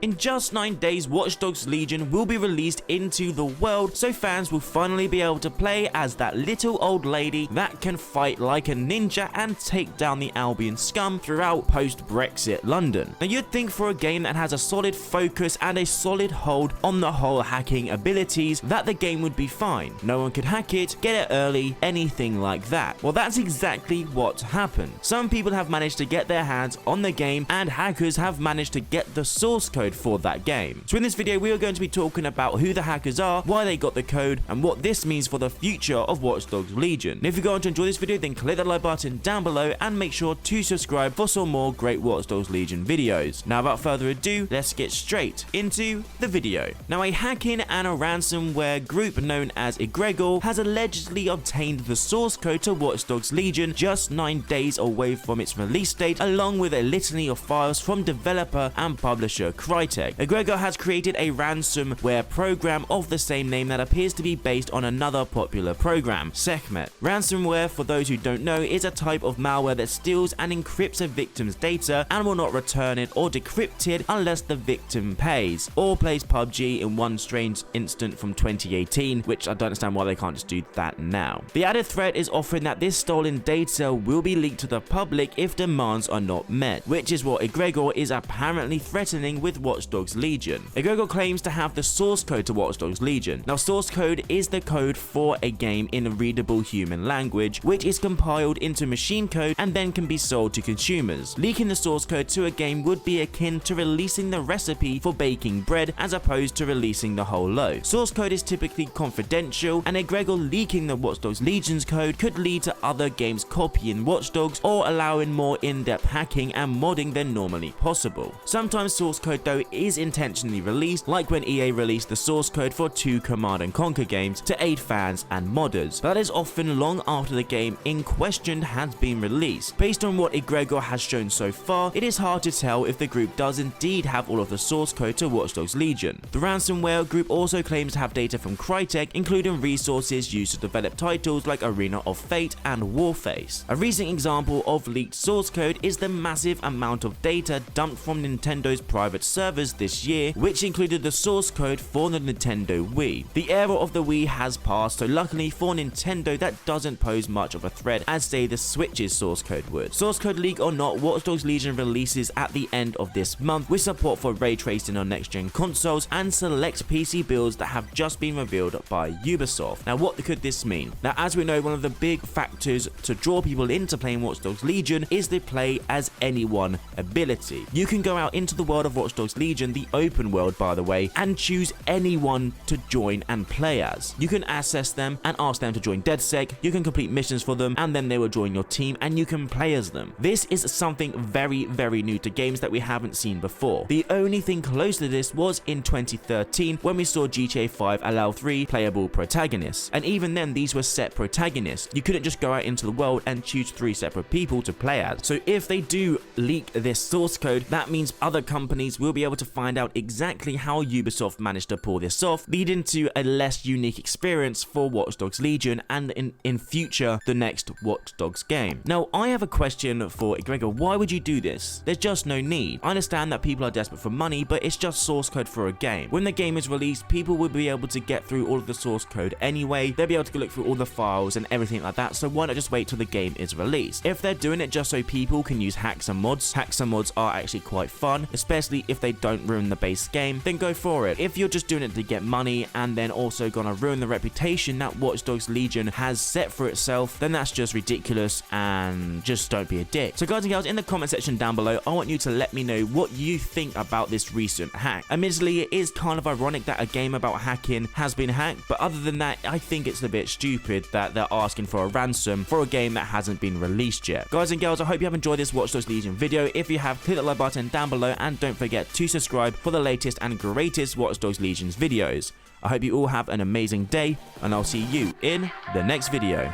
In just 9 days, Watch Dogs Legion will be released into the world, so fans will finally be able to play as that little old lady that can fight like a ninja and take down the Albion scum throughout post-Brexit London. Now you'd think for a game that has a solid focus and a solid hold on the whole hacking abilities that the game would be fine. No one could hack it, get it early, anything like that. Well, that's exactly what happened. Some people have managed to get their hands on the game and hackers have managed to get the source code for that game. So in this video we are going to be talking about who the hackers are, why they got the code, and what this means for the future of Watch Dogs Legion. And if you're going to enjoy this video, then click that like button down below and make sure to subscribe for some more great Watch Dogs Legion videos. Now without further ado, let's get straight into the video. Now a hacking and a ransomware group known as Egregor has allegedly obtained the source code to Watch Dogs Legion just 9 days away from its release date, along with a litany of files from developer and publisher Crytek. Egregor has created a ransomware program of the same name that appears to be based on another popular program, Sekhmet. Ransomware, for those who don't know, is a type of malware that steals and encrypts a victim's data and will not return it or decrypt it unless the victim pays, or plays PUBG in one strange instant from 2018, which I don't understand why they can't just do that now. The added threat is offering that this stolen data will be leaked to the public if demands are not met, which is what Egregor is apparently threatening with Watch Dogs Legion. Egregor claims to have the source code to Watch Dogs Legion. Now, source code is the code for a game in a readable human language, which is compiled into machine code and then can be sold to consumers. Leaking the source code to a game would be akin to releasing the recipe for baking bread as opposed to releasing the whole loaf. Source code is typically confidential, and Egregor leaking the Watch Dogs Legion's code could lead to other games copying Watch Dogs or allowing more in-depth hacking and modding than normally possible. Sometimes source code though is intentionally released, like when EA released the source code for 2 Command & Conquer games to aid fans and modders. That is often long after the game in question has been released. Based on what Egregor has shown so far, it is hard to tell if the group does indeed have all of the source code to Watch Dogs Legion. The ransomware group also claims to have data from Crytek, including resources used to develop titles like Arena of Fate and Warface. A recent example of leaked source code is the massive amount of data dumped from Nintendo's private servers this year, which included the source code for the Nintendo Wii. The era of the Wii has passed, so luckily for Nintendo that doesn't pose much of a threat as say the Switch's source code would. Source code leak or not, Watch Dogs Legion releases at the end of this month with support for ray tracing on next-gen consoles and select PC builds that have just been revealed by Ubisoft. Now what could this mean? Now as we know, one of the big factors to draw people into playing Watch Dogs Legion is the play as anyone ability. You can go out into the world of Watch Dogs Legion, the open world by the way, and choose anyone to join and play as. You can access them and ask them to join DedSec, you can complete missions for them and then they will join your team and you can play as them. This is something very new to games that we haven't seen before. The only thing close to this was in 2013 when we saw GTA 5 allow 3 playable protagonists, and even then these were set protagonists. You couldn't just go out into the world and choose 3 separate people to play as. So if they do leak this source code, that means other companies will be able to find out exactly how Ubisoft managed to pull this off, leading to a less unique experience for Watch Dogs Legion and in future the next Watch Dogs game. Now I have a question for Egregor. Why would you do this? There's just no need. I understand that people are desperate for money, but it's just source code for a game. When the game is released, people will be able to get through all of the source code anyway. They'll be able to look through all the files and everything like that, so why not just wait till the game is released? If they're doing it just so people can use hacks and mods are actually quite fun, especially if they don't ruin the base game, then go for it. If you're just doing it to get money and then also gonna ruin the reputation that Watch Dogs Legion has set for itself, then that's just ridiculous and just don't be a dick. So guys and girls, in the comment section down below, I want you to let me know what you think about this recent hack. Admittedly, it is kind of ironic that a game about hacking has been hacked, but other than that, I think it's a bit stupid that they're asking for a ransom for a game that hasn't been released yet. Guys and girls, I hope you have enjoyed this Watch Dogs Legion video. If you have, click the like button down below and don't forget to subscribe for the latest and greatest Watch Dogs Legion's videos. I hope you all have an amazing day and I'll see you in the next video.